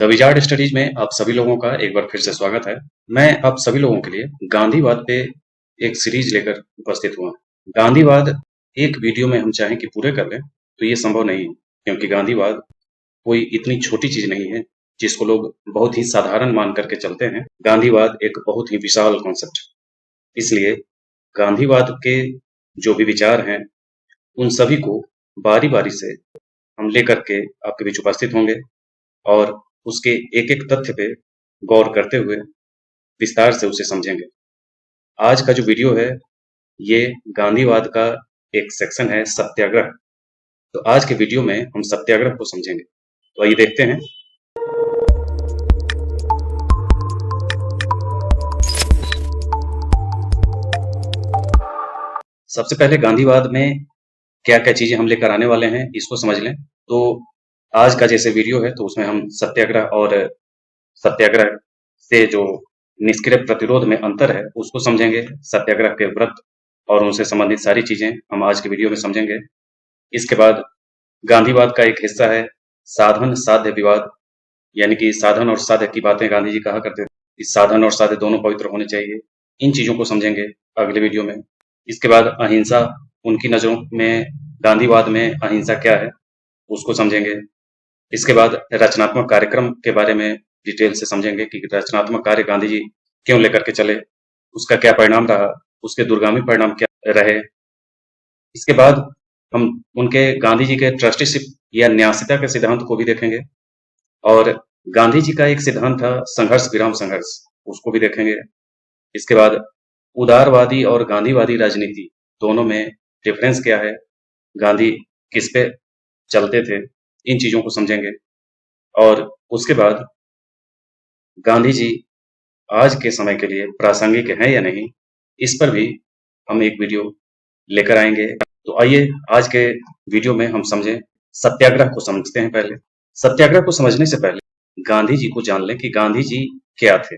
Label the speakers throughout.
Speaker 1: The wizard studies में आप सभी लोगों का एक बार फिर से स्वागत है। मैं आप सभी लोगों के लिए गांधीवाद पे एक सीरीज लेकर उपस्थित हुआ। गांधीवाद एक वीडियो में हम चाहें कि पूरे कर लें तो ये संभव नहीं है, क्योंकि गांधीवाद कोई इतनी छोटी चीज नहीं है जिसको लोग बहुत ही साधारण मान करके चलते हैं। गांधीवाद एक बहुत ही विशाल कॉन्सेप्ट है। इसलिए गांधीवाद के जो भी विचार हैं उन सभी को बारी बारी से हम लेकर के आपके बीच उपस्थित होंगे और उसके एक एक तथ्य पे गौर करते हुए विस्तार से उसे समझेंगे। आज का जो वीडियो है ये गांधीवाद का एक सेक्शन है, सत्याग्रह। तो आज के वीडियो में हम सत्याग्रह को समझेंगे। तो आइए देखते हैं। सबसे पहले गांधीवाद में क्या क्या चीजें हम लेकर आने वाले हैं इसको समझ लें। तो आज का जैसे वीडियो है तो उसमें हम सत्याग्रह और सत्याग्रह से जो निष्क्रिय प्रतिरोध में अंतर है उसको समझेंगे। सत्याग्रह के व्रत और उनसे संबंधित सारी चीजें हम आज के वीडियो में समझेंगे। इसके बाद गांधीवाद का एक हिस्सा है साधन साध्य विवाद, यानी कि साधन और साध्य की बातें गांधी जी कहा करते थे। इस साधन और साध्य दोनों पवित्र होने चाहिए, इन चीजों को समझेंगे अगले वीडियो में। इसके बाद अहिंसा, उनकी नजरों में गांधीवाद में अहिंसा क्या है उसको समझेंगे। इसके बाद रचनात्मक कार्यक्रम के बारे में डिटेल से समझेंगे कि रचनात्मक कार्य गांधी जी क्यों लेकर के चले, उसका क्या परिणाम रहा, उसके दूरगामी परिणाम क्या रहे। इसके बाद हम उनके गांधी जी के ट्रस्टीशिप या न्यासिता के सिद्धांत को भी देखेंगे और गांधी जी का एक सिद्धांत था संघर्ष विराम संघर्ष, उसको भी देखेंगे। इसके बाद उदारवादी और गांधीवादी राजनीति दोनों में डिफरेंस क्या है, गांधी किस पे चलते थे, इन चीजों को समझेंगे। और उसके बाद गांधी जी आज के समय के लिए प्रासंगिक हैं या नहीं, इस पर भी हम एक वीडियो लेकर आएंगे। तो आइए आज के वीडियो में हम समझें, सत्याग्रह को समझते हैं। पहले सत्याग्रह को समझने से पहले गांधी जी को जान लें कि गांधी जी क्या थे।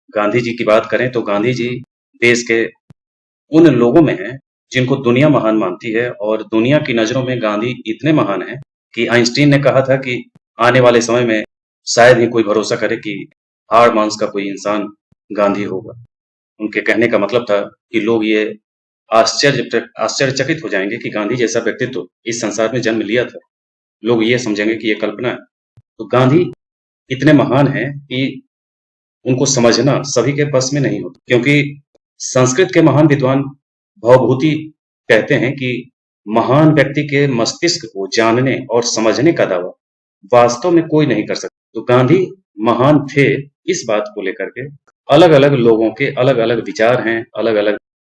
Speaker 1: गांधी जी की बात करें तो गांधी जी देश के उन लोगों में हैं जिनको दुनिया महान मानती है, और दुनिया की नजरों में गांधी इतने महान हैं कि आइंस्टीन ने कहा था कि आने वाले समय में शायद ही कोई भरोसा करे कि हाड़ मांस का कोई इंसान गांधी होगा। उनके कहने का मतलब था कि लोग ये आश्चर्यचकित हो जाएंगे कि गांधी जैसा व्यक्तित्व इस संसार में जन्म लिया था। लोग ये समझेंगे कि ये कल्पना है। तो गांधी इतने महान हैं कि उनको समझना सभी के बस में नहीं होता, क्योंकि संस्कृत के महान विद्वान भवभूति कहते हैं कि महान व्यक्ति के मस्तिष्क को जानने और समझने का दावा वास्तव में कोई नहीं कर सकता। तो गांधी महान थे इस बात को लेकर के अलग अलग लोगों के अलग अलग विचार हैं, अलग अलग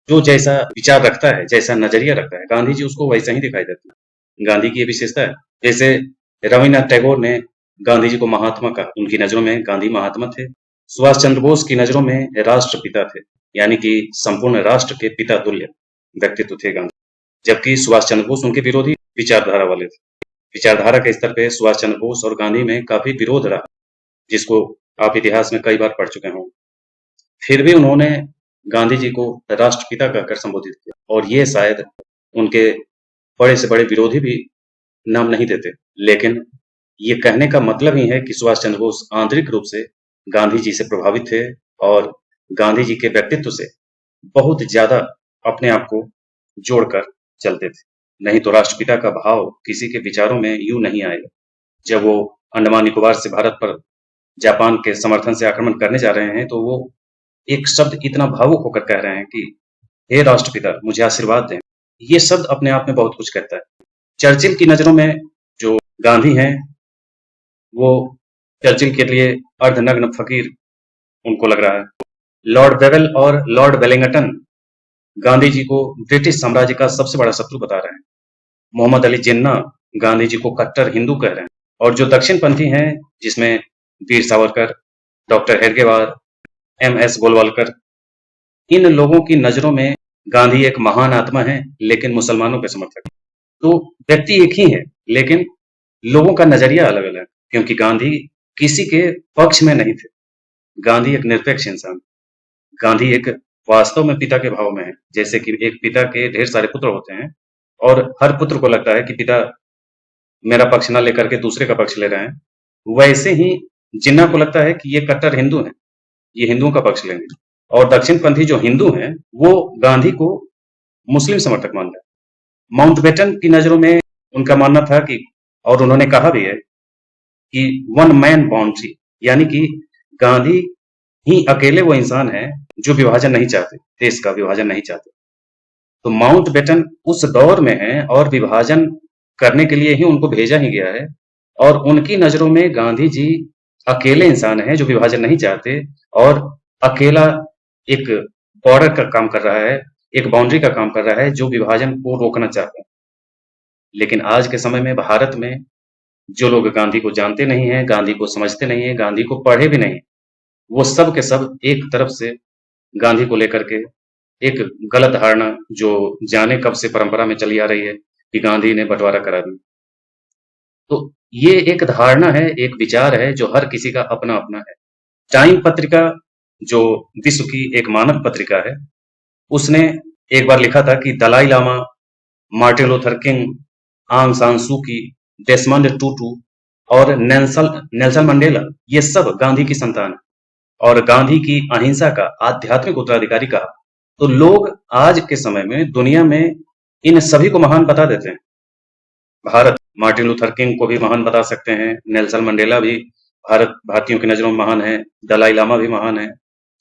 Speaker 1: जो जैसा विचार रखता है, जैसा नजरिया रखता है, गांधी जी उसको वैसा ही दिखाई देता है। गांधी की ये विशेषता है। जैसे रविन्द्रनाथ टैगोर ने गांधी जी को महात्मा कहा, उनकी नजरों में गांधी महात्मा थे। सुभाष चंद्र बोस की नजरों में राष्ट्रपिता थे, यानी कि संपूर्ण राष्ट्र के पिता तुल्य व्यक्तित्व थे गांधी। जबकि सुभाष चंद्र बोस उनके विरोधी विचारधारा वाले थे। विचारधारा के स्तर पे सुभाष चंद्र बोस और गांधी में काफी विरोध रहा, जिसको आप इतिहास में कई बार पढ़ चुके होंगे। फिर भी उन्होंने गांधी जी को राष्ट्रपिता कहकर संबोधित किया, और ये शायद उनके बड़े से बड़े विरोधी भी नाम नहीं देते। लेकिन ये कहने का मतलब ही है कि सुभाष चंद्र बोस आंतरिक रूप से गांधी जी से प्रभावित थे और गांधी जी के व्यक्तित्व से बहुत ज्यादा अपने आप को जोड़कर चलते थे। नहीं तो राष्ट्रपिता का भाव किसी के विचारों में यूं नहीं आएगा। जब वो अंडमान निकोबार से भारत पर जापान के समर्थन से आक्रमण करने जा रहे हैं तो वो एक शब्द इतना भावुक होकर कह रहे हैं कि हे राष्ट्रपिता मुझे आशीर्वाद दें। ये शब्द अपने आप में बहुत कुछ कहता है। चर्चिल की नजरों में जो गांधी हैं वो चर्चिल के लिए अर्धनग्न फकीर उनको लग रहा है। लॉर्ड वेवेल और लॉर्ड वेलिंगटन गांधी जी को ब्रिटिश साम्राज्य का सबसे बड़ा शत्रु बता रहे हैं। मोहम्मद अली जिन्ना गांधी जी को कट्टर हिंदू कह रहे हैं। और जो दक्षिणपंथी हैं, जिसमें वीर सावरकर, डॉक्टर हेडगेवार, एम.एस. गोलवालकर, इन लोगों की नजरों में गांधी एक महान आत्मा है, लेकिन मुसलमानों के समर्थक। तो व्यक्ति एक ही है, लेकिन लोगों का नजरिया अलग अलग, क्योंकि गांधी किसी के पक्ष में नहीं थे। गांधी एक निरपेक्ष इंसान, गांधी एक वास्तव में पिता के भाव में है। जैसे कि एक पिता के ढेर सारे पुत्र होते हैं और हर पुत्र को लगता है कि पिता मेरा पक्ष ना लेकर के दूसरे का पक्ष ले रहे हैं, वैसे ही जिन्ना को लगता है कि ये कट्टर हिंदू हैं, ये हिंदुओं का पक्ष लेंगे। और दक्षिणपंथी जो हिंदू हैं, वो गांधी को मुस्लिम समर्थक मान रहे हैं। माउंटबेटन की नजरों में उनका मानना था कि, और उन्होंने कहा भी है कि वन मैन बाउंड्री, यानी कि गांधी ही अकेले वो इंसान है जो विभाजन नहीं चाहते, देश का विभाजन नहीं चाहते। तो माउंटबेटन उस दौर में है और विभाजन करने के लिए ही उनको भेजा ही गया है। और उनकी नजरों में गांधी जी अकेले इंसान हैं जो विभाजन नहीं चाहते, और अकेला एक बॉर्डर का काम कर रहा है, एक बाउंड्री का काम कर रहा है जो विभाजन को रोकना चाहते हैं। लेकिन आज के समय में भारत में जो लोग गांधी को जानते नहीं हैं, गांधी को समझते नहीं हैं, गांधी को पढ़े भी नहीं, वो सब के सब एक तरफ से गांधी को लेकर के एक गलत धारणा, जो जाने कब से परंपरा में चली आ रही है कि गांधी ने बंटवारा करा दिया। तो ये एक धारणा है, एक विचार है जो हर किसी का अपना अपना है। टाइम पत्रिका, जो विश्व की एक मानव पत्रिका है, उसने एक बार लिखा था कि Dalai Lama, Martin Luther King, Aung San सू की, डेसमंड टूटू और नेल्सन नेल्सन मंडेला, ये सब गांधी की संतान है और गांधी की अहिंसा का आध्यात्मिक उत्तराधिकारी कहा। तो लोग आज के समय में दुनिया में इन सभी को महान बता देते हैं। भारत मार्टिन लूथर किंग को भी महान बता सकते हैं, नेल्सन मंडेला भी भारतीयों की नजरों में महान है, दलाई लामा भी महान है,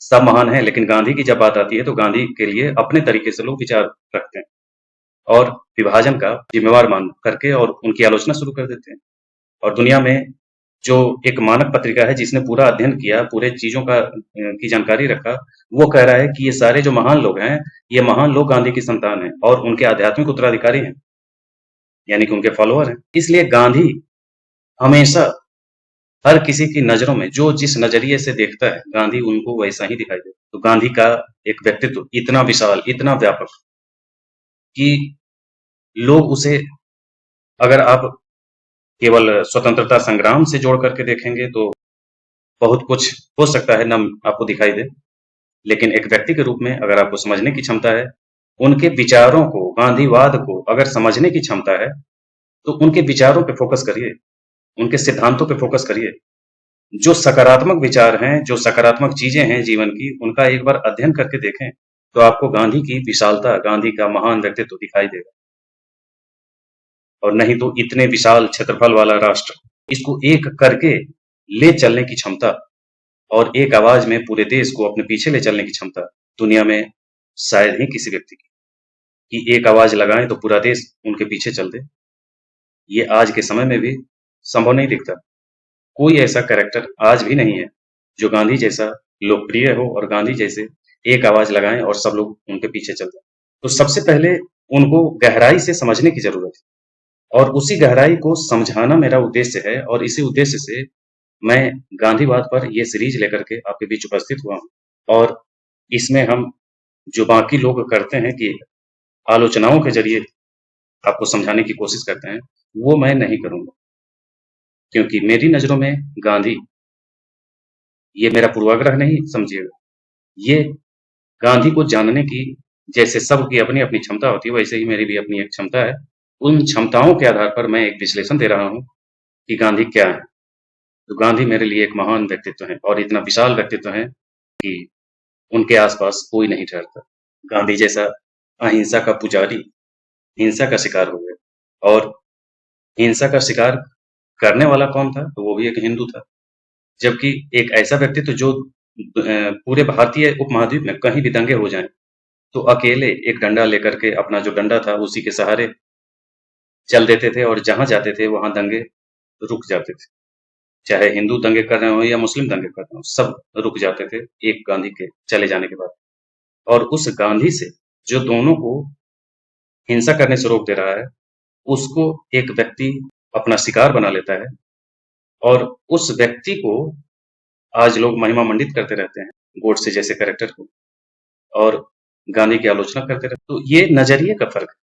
Speaker 1: सब महान है। लेकिन गांधी की जब बात आती है तो गांधी के लिए अपने तरीके से लोग विचार रखते हैं और विभाजन का जिम्मेवार मान करके और उनकी आलोचना शुरू कर देते हैं। और दुनिया में जो एक मानक पत्रिका है जिसने पूरा अध्ययन किया, पूरे चीजों का की जानकारी रखा, वो कह रहा है कि ये सारे जो महान लोग हैं, ये महान लोग गांधी की संतान हैं और उनके आध्यात्मिक उत्तराधिकारी हैं, यानी कि उनके फॉलोअर हैं। इसलिए गांधी हमेशा हर किसी की नजरों में जो जिस नजरिए से देखता है, गांधी उनको वैसा ही दिखाई देता है। तो गांधी का एक व्यक्तित्व इतना विशाल, इतना व्यापक कि लोग उसे, अगर आप केवल स्वतंत्रता संग्राम से जोड़ करके देखेंगे तो बहुत कुछ हो सकता है, न आपको दिखाई दे। लेकिन एक व्यक्ति के रूप में अगर आपको समझने की क्षमता है, उनके विचारों को, गांधीवाद को अगर समझने की क्षमता है, तो उनके विचारों पे फोकस करिए, उनके सिद्धांतों पे फोकस करिए। जो सकारात्मक विचार हैं, जो सकारात्मक चीजें हैं जीवन की, उनका एक बार अध्ययन करके देखें तो आपको गांधी की विशालता, गांधी का महान व्यक्तित्व दिखाई देगा। और नहीं तो इतने विशाल क्षेत्रफल वाला राष्ट्र, इसको एक करके ले चलने की क्षमता और एक आवाज में पूरे देश को अपने पीछे ले चलने की क्षमता दुनिया में शायद ही किसी व्यक्ति की, कि एक आवाज लगाएं तो पूरा देश उनके पीछे चल दे। ये आज के समय में भी संभव नहीं दिखता। कोई ऐसा कैरेक्टर आज भी नहीं है जो गांधी जैसा लोकप्रिय हो और गांधी जैसे एक आवाज लगाएं और सब लोग उनके पीछे चल जाएं। तो सबसे पहले उनको गहराई से समझने की जरूरत है और उसी गहराई को समझाना मेरा उद्देश्य है। और इसी उद्देश्य से मैं गांधीवाद पर यह सीरीज लेकर के आपके बीच उपस्थित हुआ हूँ। और इसमें हम जो बाकी लोग करते हैं कि आलोचनाओं के जरिए आपको समझाने की कोशिश करते हैं, वो मैं नहीं करूंगा, क्योंकि मेरी नजरों में गांधी, ये मेरा पूर्वाग्रह नहीं समझिएगा, ये गांधी को जानने की, जैसे सबकी अपनी अपनी क्षमता होती है, वैसे ही मेरी भी अपनी एक क्षमता है। उन क्षमताओं के आधार पर मैं एक विश्लेषण दे रहा हूँ कि गांधी क्या है। तो गांधी मेरे लिए एक महान व्यक्तित्व है और इतना विशाल व्यक्तित्व है कि उनके आसपास कोई नहीं ठहरता। गांधी जैसा अहिंसा का पुजारी हिंसा का शिकार हो गया, और हिंसा का शिकार करने वाला कौन था? तो वो भी एक हिंदू था। जबकि एक ऐसा व्यक्तित्व जो पूरे भारतीय उपमहाद्वीप में कहीं भी दंगे हो जाएं तो अकेले एक डंडा लेकर के, अपना जो डंडा था उसी के सहारे चल देते थे और जहां जाते थे वहां दंगे रुक जाते थे। चाहे हिंदू दंगे कर रहे हो या मुस्लिम दंगे कर रहे हो, सब रुक जाते थे एक गांधी के चले जाने के बाद। और उस गांधी से जो दोनों को हिंसा करने से रोक दे रहा है, उसको एक व्यक्ति अपना शिकार बना लेता है और उस व्यक्ति को आज लोग महिमा मंडित करते रहते हैं, गोडसे जैसे कैरेक्टर को, और गांधी की आलोचना करते रहते। तो ये नजरिए का फर्क है।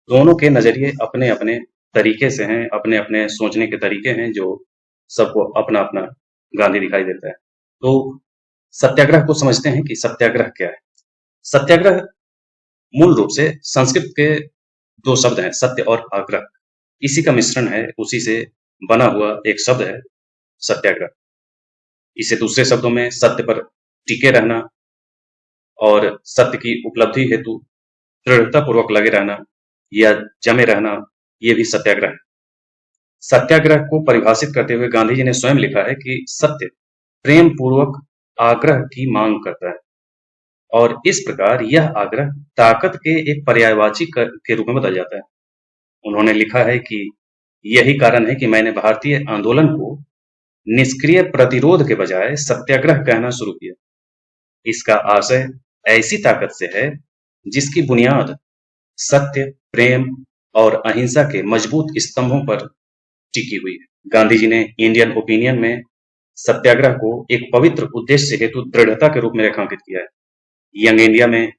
Speaker 1: दोनों के नजरिए अपने अपने तरीके से हैं, अपने अपने सोचने के तरीके हैं, जो सबको अपना अपना गांधी दिखाई देता है। तो सत्याग्रह को समझते हैं कि सत्याग्रह क्या है। सत्याग्रह मूल रूप से संस्कृत के दो शब्द हैं, सत्य और आग्रह, इसी का मिश्रण है, उसी से बना हुआ एक शब्द है सत्याग्रह। इसे दूसरे शब्दों में सत्य पर टिके रहना और सत्य की उपलब्धि हेतु दृढ़तापूर्वक लगे रहना या जमे रहना, ये भी सत्याग्रह है। सत्याग्रह को परिभाषित करते हुए गांधी जी ने स्वयं लिखा है कि सत्य प्रेम पूर्वक आग्रह की मांग करता है और इस प्रकार यह आग्रह ताकत के एक पर्यायवाची के रूप में बदल जाता है। उन्होंने लिखा है कि यही कारण है कि मैंने भारतीय आंदोलन को निष्क्रिय प्रतिरोध के बजाय सत्याग्रह कहना शुरू किया। इसका आशय ऐसी ताकत से है जिसकी बुनियाद सत्य, प्रेम और अहिंसा के मजबूत स्तंभों पर टिकी हुई है। गांधी जी ने इंडियन ओपिनियन में सत्याग्रह को एक पवित्र उद्देश्य हेतु दृढ़ता के रूप में रेखांकित किया है। यंग इंडिया में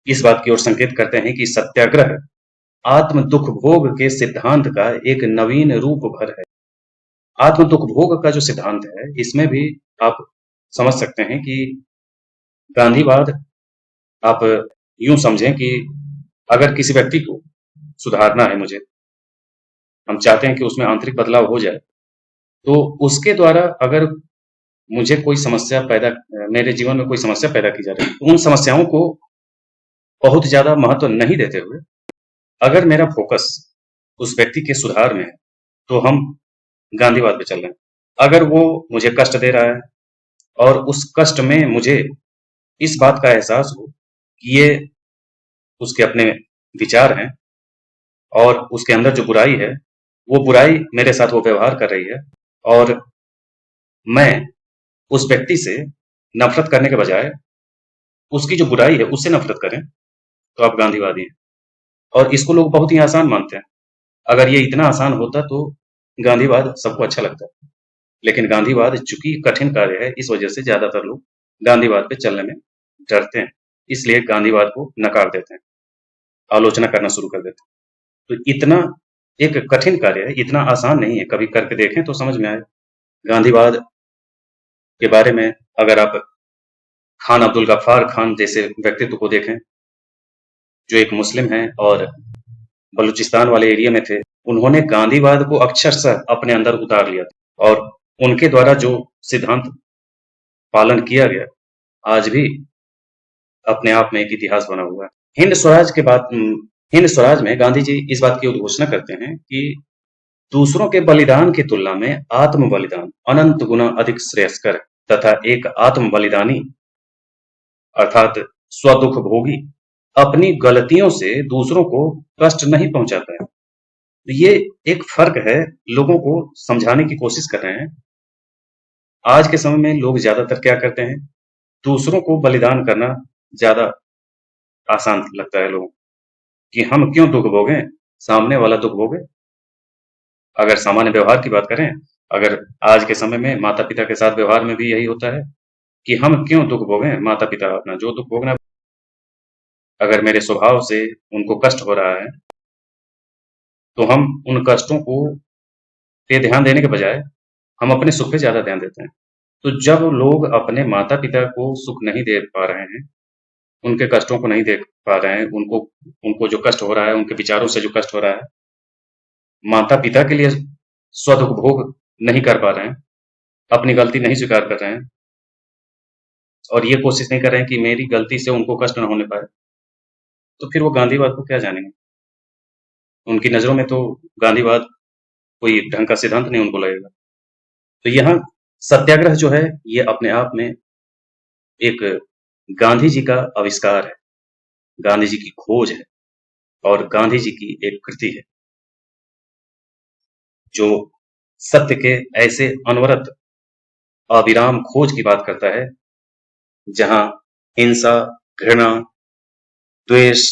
Speaker 1: इस बात की ओर संकेत करते हैं कि सत्याग्रह आत्म दुख भोग के सिद्धांत का एक नवीन रूप भर है। आत्म दुख भोग का जो सिद्धांत है, इसमें भी आप समझ सकते हैं कि गांधीवाद, आप यूं समझें कि अगर किसी व्यक्ति को सुधारना है, हम चाहते हैं कि उसमें आंतरिक बदलाव हो जाए, तो उसके द्वारा अगर मुझे कोई समस्या मेरे जीवन में कोई समस्या पैदा की जा रही है, तो उन समस्याओं को बहुत ज्यादा महत्व नहीं देते हुए अगर मेरा फोकस उस व्यक्ति के सुधार में है, तो हम गांधीवाद पे चल रहे हैं। अगर वो मुझे कष्ट दे रहा है और उस कष्ट में मुझे इस बात का एहसास हो कि ये उसके अपने विचार हैं और उसके अंदर जो बुराई है, वो बुराई मेरे साथ वो व्यवहार कर रही है और मैं उस व्यक्ति से नफरत करने के बजाय उसकी जो बुराई है उससे नफरत करें, तो आप गांधीवादी हैं। और इसको लोग बहुत ही आसान मानते हैं। अगर ये इतना आसान होता तो गांधीवाद सबको अच्छा लगता है, लेकिन गांधीवाद चूंकि कठिन कार्य है, इस वजह से ज्यादातर लोग गांधीवाद पे चलने में डरते हैं, इसलिए गांधीवाद को नकार देते हैं, आलोचना करना शुरू कर देते हैं। तो इतना एक कठिन कार्य है, इतना आसान नहीं है, कभी करके देखें तो समझ में आए। गांधीवाद के बारे में अगर आप खान अब्दुल गफ्फार खान जैसे व्यक्तित्व को देखें, जो एक मुस्लिम हैं और बलूचिस्तान वाले एरिया में थे, उन्होंने गांधीवाद को अक्षरशः अपने अंदर उतार लिया और उनके द्वारा जो सिद्धांत पालन किया गया, आज भी अपने आप में एक इतिहास बना हुआ है। हिंद स्वराज में गांधी जी इस बात की उद्घोषणा करते हैं कि दूसरों के बलिदान की तुलना में आत्म बलिदान अनंत गुना अधिक श्रेयस्कर है तथा एक आत्म बलिदानी अर्थात स्वदुख भोगी अपनी गलतियों से दूसरों को कष्ट नहीं पहुंचाता है। तो ये एक फर्क है, लोगों को समझाने की कोशिश कर रहे हैं। आज के समय में लोग ज्यादातर क्या करते हैं, दूसरों को बलिदान करना ज्यादा आसान लगता है लोगों को, कि हम क्यों दुख भोगें, सामने वाला दुख भोगे। अगर सामान्य व्यवहार की बात करें, अगर आज के समय में माता पिता के साथ व्यवहार में भी यही होता है कि हम क्यों दुख भोगें, माता पिता अपना जो दुख भोगना, अगर मेरे स्वभाव से उनको कष्ट हो रहा है तो हम उन कष्टों को पे ध्यान देने के बजाय हम अपने सुख पे ज्यादा ध्यान देते हैं। तो जब लोग अपने माता पिता को सुख नहीं दे पा रहे हैं, उनके कष्टों को नहीं देख पा रहे हैं, उनको जो कष्ट हो रहा है, उनके विचारों से जो कष्ट हो रहा है, माता पिता के लिए स्वदुख भोग नहीं कर पा रहे हैं, अपनी गलती नहीं स्वीकार कर रहे हैं और ये कोशिश नहीं कर रहे हैं कि मेरी गलती से उनको कष्ट न होने पाए, तो फिर वो गांधीवाद को क्या जानेंगे। उनकी नजरों में तो गांधीवाद कोई ढंग का सिद्धांत नहीं उनको लगेगा। तो यहाँ सत्याग्रह जो है, ये अपने आप में एक गांधी जी का आविष्कार है, गांधी जी की खोज है और गांधी जी की एक कृति है जो सत्य के ऐसे अनवरत अविराम खोज की बात करता है जहां हिंसा, घृणा, द्वेष,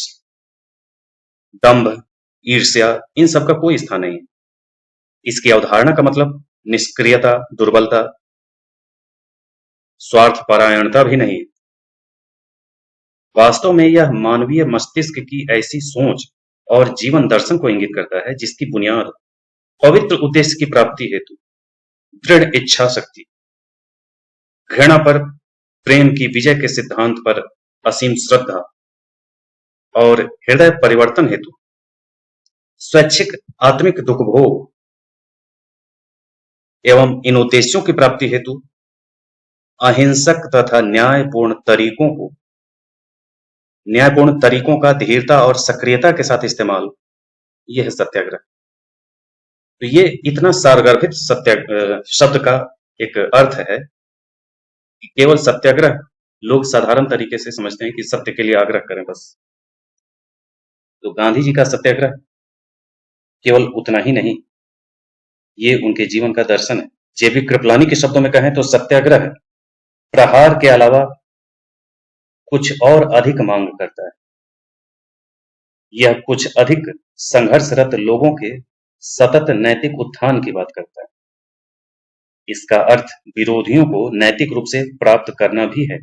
Speaker 1: दंभ, ईर्ष्या, इन सब का कोई स्थान नहीं है। इसकी अवधारणा का मतलब निष्क्रियता, दुर्बलता, स्वार्थ परायणता भी नहीं है। वास्तव में यह मानवीय मस्तिष्क की ऐसी सोच और जीवन दर्शन को इंगित करता है जिसकी बुनियाद पवित्र उद्देश्य की प्राप्ति हेतु दृढ़ इच्छा शक्ति, घृणा पर प्रेम की विजय के सिद्धांत पर असीम श्रद्धा और हृदय परिवर्तन हेतु स्वैच्छिक आत्मिक दुख भोग एवं इन उद्देश्यों की प्राप्ति हेतु अहिंसक तथा न्यायपूर्ण तरीकों का धीरता और सक्रियता के साथ इस्तेमाल, ये है सत्याग्रह। तो ये इतना सारगर्भित शब्द का एक अर्थ है कि केवल सत्याग्रह लोग साधारण तरीके से समझते हैं कि सत्य के लिए आग्रह करें बस। तो गांधी जी का सत्याग्रह केवल उतना ही नहीं, ये उनके जीवन का दर्शन है। जेबी कृपलानी के शब्दों में कहें तो सत्याग्रह प्रहार के अलावा कुछ और अधिक मांग करता है। यह कुछ अधिक संघर्षरत लोगों के सतत नैतिक उत्थान की बात करता है। इसका अर्थ विरोधियों को नैतिक रूप से प्राप्त करना भी है।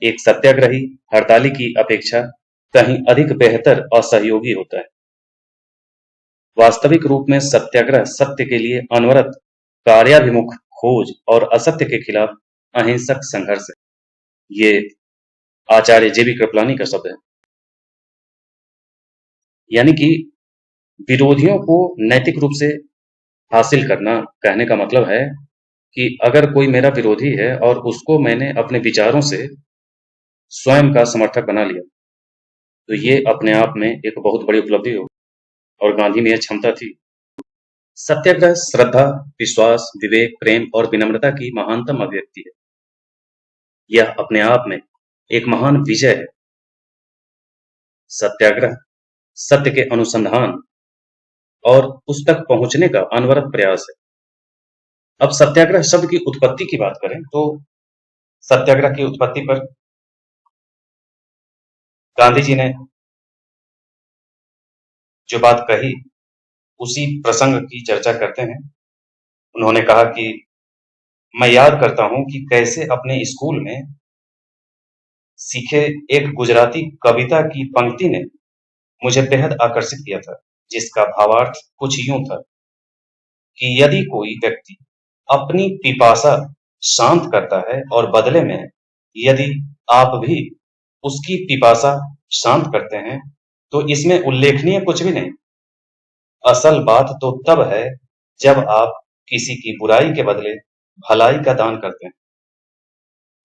Speaker 1: एक सत्याग्रही हड़ताली की अपेक्षा कहीं अधिक बेहतर और सहयोगी होता है। वास्तविक रूप में सत्याग्रह सत्य के लिए अनवरत कार्याभिमुख खोज और असत्य के खिलाफ अहिंसक संघर्ष है। ये आचार्य जेबी कृपलानी का शब्द है। यानी कि विरोधियों को नैतिक रूप से हासिल करना, कहने का मतलब है कि अगर कोई मेरा विरोधी है और उसको मैंने अपने विचारों से स्वयं का समर्थक बना लिया, तो ये अपने आप में एक बहुत बड़ी उपलब्धि हो, और गांधी में यह क्षमता थी। सत्याग्रह श्रद्धा, विश्वास, विवेक, प्रेम और विनम्रता की महानतम अभिव्यक्ति है। यह अपने आप में एक महान विजय है। सत्याग्रह सत्य के अनुसंधान और उस तक पहुंचने का अनवरत प्रयास है। अब सत्याग्रह शब्द की उत्पत्ति की बात करें तो सत्याग्रह की उत्पत्ति पर गांधी जी ने जो बात कही उसी प्रसंग की चर्चा करते हैं। उन्होंने कहा कि मैं याद करता हूं कि कैसे अपने स्कूल में सीखे एक गुजराती कविता की पंक्ति ने मुझे बेहद आकर्षित किया था, जिसका भावार्थ कुछ यूं था कि यदि कोई व्यक्ति अपनी पिपासा शांत करता है और बदले में यदि आप भी उसकी पिपासा शांत करते हैं, तो इसमें उल्लेखनीय कुछ भी नहीं। असल बात तो तब है जब आप किसी की बुराई के बदले भलाई का दान करते हैं।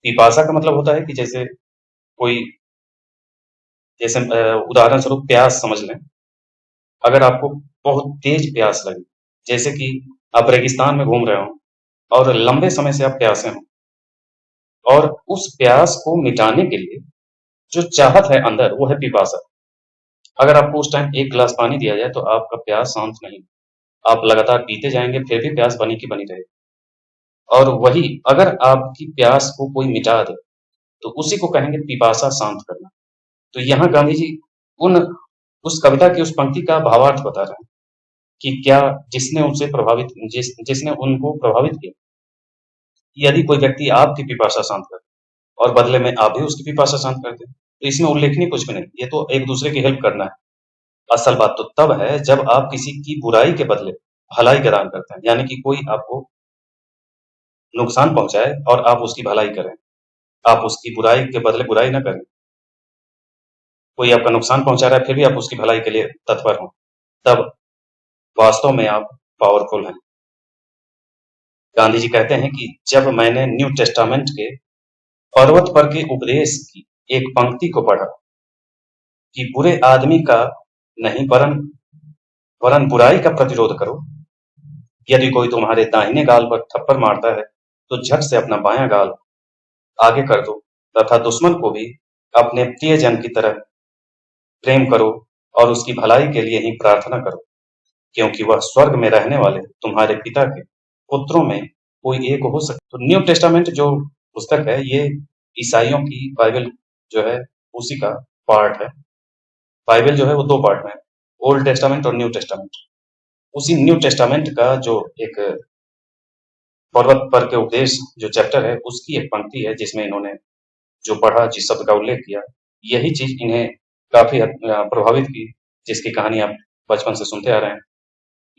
Speaker 1: पिपासा का मतलब होता है कि जैसे कोई, जैसे उदाहरण स्वरूप प्यास समझ लें। अगर आपको बहुत तेज प्यास लगे, जैसे कि आप रेगिस्तान में घूम रहे हो और लंबे समय से आप प्यासे हो, और उस प्यास को मिटाने के लिए जो चाहत है अंदर, वो है पिपासा। अगर आपको उस टाइम एक गिलास पानी दिया जाए तो आपका प्यास शांत नहीं, आप लगातार पीते जाएंगे, फिर भी प्यास बनी की बनी रहेगी। और वही अगर आपकी प्यास को कोई मिटा दे तो उसी को कहेंगे पिपासा शांत करना। तो यहाँ गांधी जी उन उस कविता की उस पंक्ति का भावार्थ बता रहे हैं कि क्या जिसने उनको प्रभावित किया, यदि कोई व्यक्ति आपकी पिपासा शांत करे और बदले में आप भी उसकी पिपासा शांत कर दें, तो इसमें उल्लेखनीय कुछ भी नहीं। ये तो एक दूसरे की हेल्प करना है। असल बात तो तब है जब आप किसी की बुराई के बदले भलाई का दान करते हैं, यानी कि कोई आपको नुकसान पहुंचाए और आप उसकी भलाई करें, आप उसकी बुराई के बदले बुराई ना करें। कोई आपका नुकसान पहुंचा रहा है फिर भी आप उसकी भलाई के लिए तत्पर हो, तब वास्तव में आप पावरफुल हैं। गांधी जी कहते हैं कि जब मैंने न्यू टेस्टामेंट के पर्वत पर के उपदेश की एक पंक्ति को पढ़ा कि बुरे आदमी का नहीं वरन बुराई का प्रतिरोध करो, यदि कोई तुम्हारे दाहिने गाल पर थप्पड़ मारता है तो झट से अपना बायां गाल आगे कर दो, तथा दुश्मन को भी अपने प्रियजन की तरह प्रेम करो और उसकी भलाई के लिए ही प्रार्थना करो, क्योंकि वह स्वर्ग में रहने वाले तुम्हारे पिता के पुत्रों में कोई एक हो सकता। तो न्यू टेस्टामेंट जो पुस्तक है, ये ईसाइयों की बाइबल जो है उसी का पार्ट है। बाइबल जो है वो दो पार्ट में है, ओल्ड टेस्टामेंट और न्यू टेस्टामेंट। उसी न्यू टेस्टामेंट का जो एक पर्वत पर के उपदेश जो चैप्टर है, उसकी एक पंक्ति है जिसमें इन्होंने जो पढ़ा, जिस शब्द का उल्लेख किया, यही चीज इन्हें काफी प्रभावित की, जिसकी कहानी आप बचपन से सुनते आ रहे हैं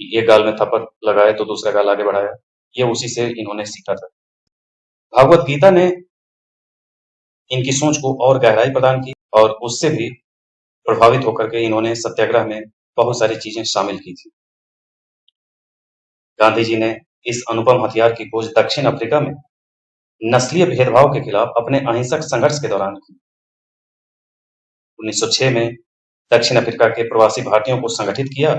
Speaker 1: कि एक गाल में थप्पड़ लगाए तो दूसरा गाल आगे बढ़ाया। ये उसी से इन्होंने सीखा था। भगवत गीता ने इनकी सोच को और गहराई प्रदान की और उससे भी प्रभावित होकर के इन्होंने सत्याग्रह में बहुत सारी चीजें शामिल की थी। गांधी जी ने इस अनुपम हथियार की खोज दक्षिण अफ्रीका में नस्लीय भेदभाव के खिलाफ अपने अहिंसक संघर्ष के दौरान की। 1906 में दक्षिण अफ्रीका के प्रवासी भारतीयों को संगठित किया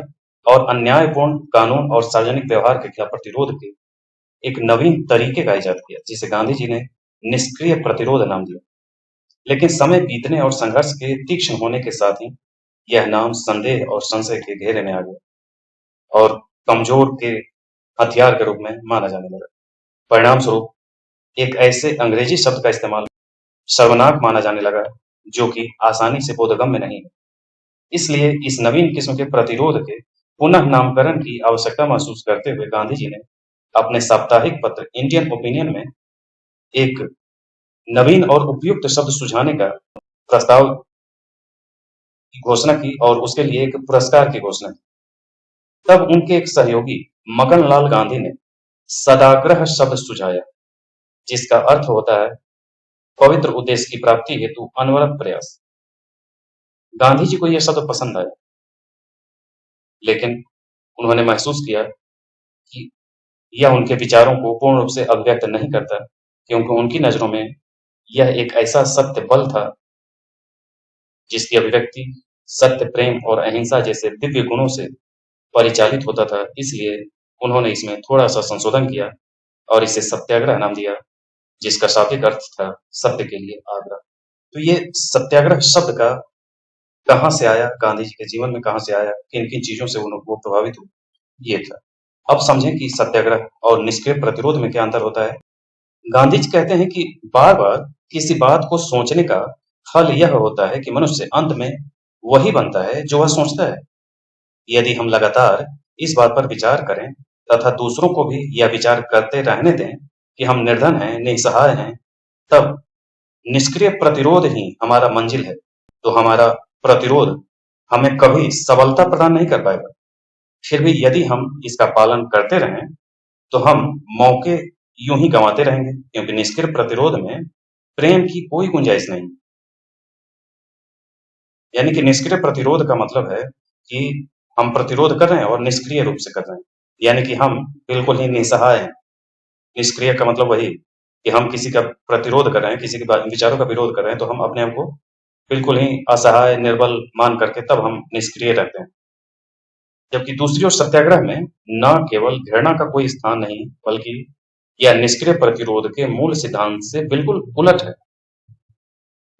Speaker 1: और अन्यायपूर्ण कानून और सार्वजनिक व्यवहार के खिलाफ प्रतिरोध के एक नवीन तरीके का इजाद किया, जिसे गांधी जी ने निष्क्रिय प्रतिरोध नाम दिया। लेकिन समय बीतने और संघर्ष के तीक्ष्ण होने के साथ ही यह नाम संदेह और संशय के घेरे में आ गया और कमजोर के हथियार के रूप में माना जाने लगा। परिणाम स्वरूप एक ऐसे अंग्रेजी शब्द का इस्तेमाल शर्मनाक माना जाने लगा जो कि आसानी से बोधगम्य नहीं है। इसलिए इस नवीन किस्म के प्रतिरोध के पुनः नामकरण की आवश्यकता महसूस करते हुए गांधी जी ने अपने साप्ताहिक पत्र इंडियन ओपिनियन में एक नवीन और उपयुक्त शब्द सुझाने का प्रस्ताव की घोषणा की और उसके लिए एक पुरस्कार की घोषणा की। तब उनके एक सहयोगी मगनलाल गांधी ने सदाग्रह शब्द सुझाया, जिसका अर्थ होता है पवित्र उद्देश्य की प्राप्ति हेतु अनवरत प्रयास। गांधी जी को यह शब्द पसंद आया, लेकिन उन्होंने महसूस किया कि यह उनके विचारों को पूर्ण रूप से अभिव्यक्त नहीं करता, क्योंकि उनकी नजरों में यह एक ऐसा सत्य बल था जिसकी अभिव्यक्ति सत्य, प्रेम और अहिंसा जैसे दिव्य गुणों से परिचालित होता था। इसलिए उन्होंने इसमें थोड़ा सा संशोधन किया और इसे सत्याग्रह नाम दिया, जिसका शाब्दिक अर्थ था सत्य के लिए आग्रह। तो ये सत्याग्रह शब्द का कहाँ से आया, गांधी जी के जीवन में कहाँ से आया, किन किन चीजों से वो प्रभावित हुए, ये था। अब समझें कि सत्याग्रह और निष्क्रिय प्रतिरोध में क्या अंतर होता है। गांधी जी कहते हैं कि बार बार किसी बात को सोचने का फल यह होता है कि मनुष्य अंत में वही बनता है जो वह सोचता है। यदि हम लगातार इस बात पर विचार करें तथा दूसरों को भी यह विचार करते रहने दें कि हम निर्धन हैं, निसहाय हैं, तब निष्क्रिय प्रतिरोध ही हमारा मंजिल है। तो हमारा प्रतिरोध हमें कभी सबलता प्रदान नहीं कर पाएगा। फिर भी यदि हम इसका पालन करते रहें तो हम मौके यूं ही गंवाते रहेंगे, क्योंकि निष्क्रिय प्रतिरोध में प्रेम की कोई गुंजाइश नहीं। यानी कि निष्क्रिय प्रतिरोध का मतलब है कि हम प्रतिरोध कर रहे हैं और निष्क्रिय रूप से कर रहे हैं, यानी कि हम बिल्कुल ही निसहाय हैं। निष्क्रिय का मतलब वही कि हम किसी का प्रतिरोध कर रहे हैं, किसी के विचारों का विरोध कर रहे हैं, तो हम अपने आप को बिल्कुल ही असहाय, निर्बल मान करके तब हम निष्क्रिय रहते हैं। जबकि दूसरी ओर सत्याग्रह में न केवल घृणा का कोई स्थान नहीं, बल्कि यह निष्क्रिय प्रतिरोध के मूल सिद्धांत से बिल्कुल उलट है।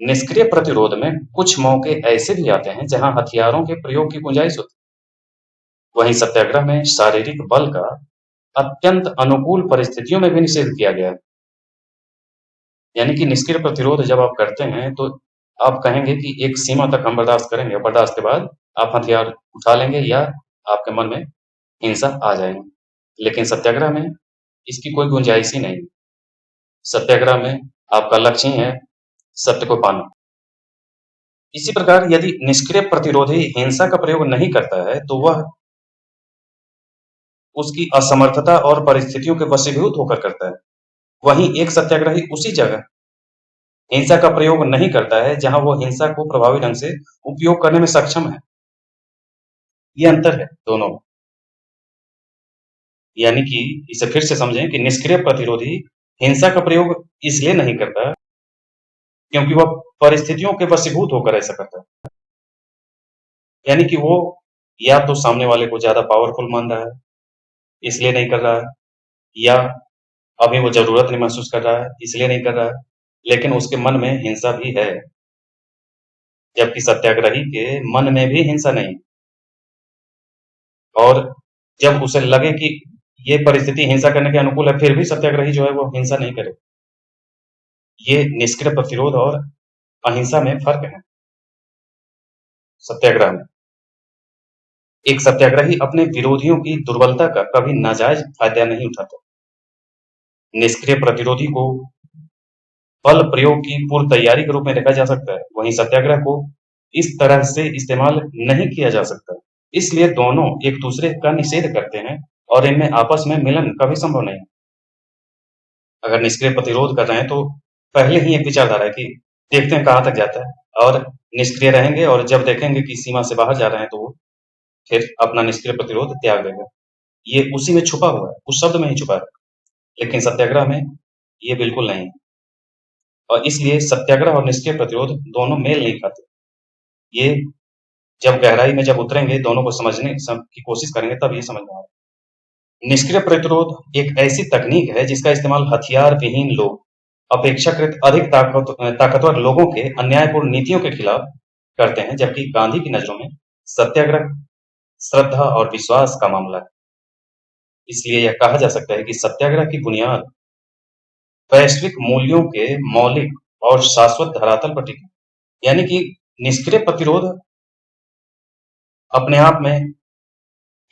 Speaker 1: निष्क्रिय प्रतिरोध में कुछ मौके ऐसे भी आते हैं जहां हथियारों के प्रयोग की गुंजाइश होती है। वहीं सत्याग्रह में शारीरिक बल का अत्यंत अनुकूल परिस्थितियों में भी निषेध किया गया है। यानी कि निष्क्रिय प्रतिरोध जब आप करते हैं तो आप कहेंगे कि एक सीमा तक हम बर्दाश्त करेंगे, बर्दाश्त के बाद आप हथियार उठा लेंगे या आपके मन में हिंसा आ जाएगी। लेकिन सत्याग्रह में इसकी कोई गुंजाइश ही नहीं। सत्याग्रह में आपका लक्ष्य ही है सत्य को पाना। इसी प्रकार यदि निष्क्रिय प्रतिरोधी हिंसा का प्रयोग नहीं करता है तो वह उसकी असमर्थता और परिस्थितियों के वशीभूत होकर करता है। वहीं एक सत्याग्रही उसी जगह हिंसा का प्रयोग नहीं करता है जहां वो हिंसा को प्रभावी ढंग से उपयोग करने में सक्षम है। ये अंतर है दोनों में। यानी कि इसे फिर से समझें कि निष्क्रिय प्रतिरोधी हिंसा का प्रयोग इसलिए नहीं करता क्योंकि वह परिस्थितियों के वशीभूत होकर ऐसा करता है। यानी कि वो या तो सामने वाले को ज्यादा पावरफुल मान रहा है इसलिए नहीं कर रहा है, या अभी वो जरूरत नहीं महसूस कर रहा है इसलिए नहीं कर रहा है, लेकिन उसके मन में हिंसा भी है। जबकि सत्याग्रही के मन में भी हिंसा नहीं, और जब उसे लगे कि ये परिस्थिति हिंसा करने के अनुकूल है, फिर भी सत्याग्रही जो है वो हिंसा नहीं करे। ये निष्क्रिय प्रतिरोध और अहिंसा में फर्क है। सत्याग्रह में एक सत्याग्रही अपने विरोधियों की दुर्बलता का कभी नाजायज फायदा नहीं उठाता। निष्क्रिय प्रतिरोधी को बल प्रयोग की पूर्व तैयारी के रूप में देखा जा सकता है, वहीं सत्याग्रह को इस तरह से इस्तेमाल नहीं किया जा सकता। इसलिए दोनों एक दूसरे का निषेध करते हैं और इनमें आपस में मिलन कभी संभव नहीं। अगर निष्क्रिय प्रतिरोध कर रहे हैं तो पहले ही एक विचारधारा है कि देखते हैं कहाँ तक जाता है, और निष्क्रिय रहेंगे और जब देखेंगे कि सीमा से बाहर जा रहे हैं तो वो फिर अपना निष्क्रिय प्रतिरोध त्याग देगा। ये उसी में छुपा हुआ है, उस शब्द में ही छुपा है। लेकिन सत्याग्रह में ये बिल्कुल नहीं है। और इसलिए सत्याग्रह और निष्क्रिय प्रतिरोध दोनों मेल नहीं खाते। ये जब गहराई में जब उतरेंगे, दोनों को समझने की कोशिश करेंगे, तब ये समझ में आएगा। निष्क्रिय प्रतिरोध एक ऐसी तकनीक है जिसका इस्तेमाल हथियार विहीन लोग अपेक्षाकृत अधिक ताकतवर लोगों के अन्यायपूर्ण नीतियों के खिलाफ करते हैं, जबकि गांधी की नजरों में सत्याग्रह श्रद्धा और विश्वास का मामला है। इसलिए यह कहा जा सकता है कि सत्याग्रह की बुनियाद वैश्विक मूल्यों के मौलिक और शाश्वत धरातल पर टिकी, यानी कि निष्क्रिय प्रतिरोध अपने आप में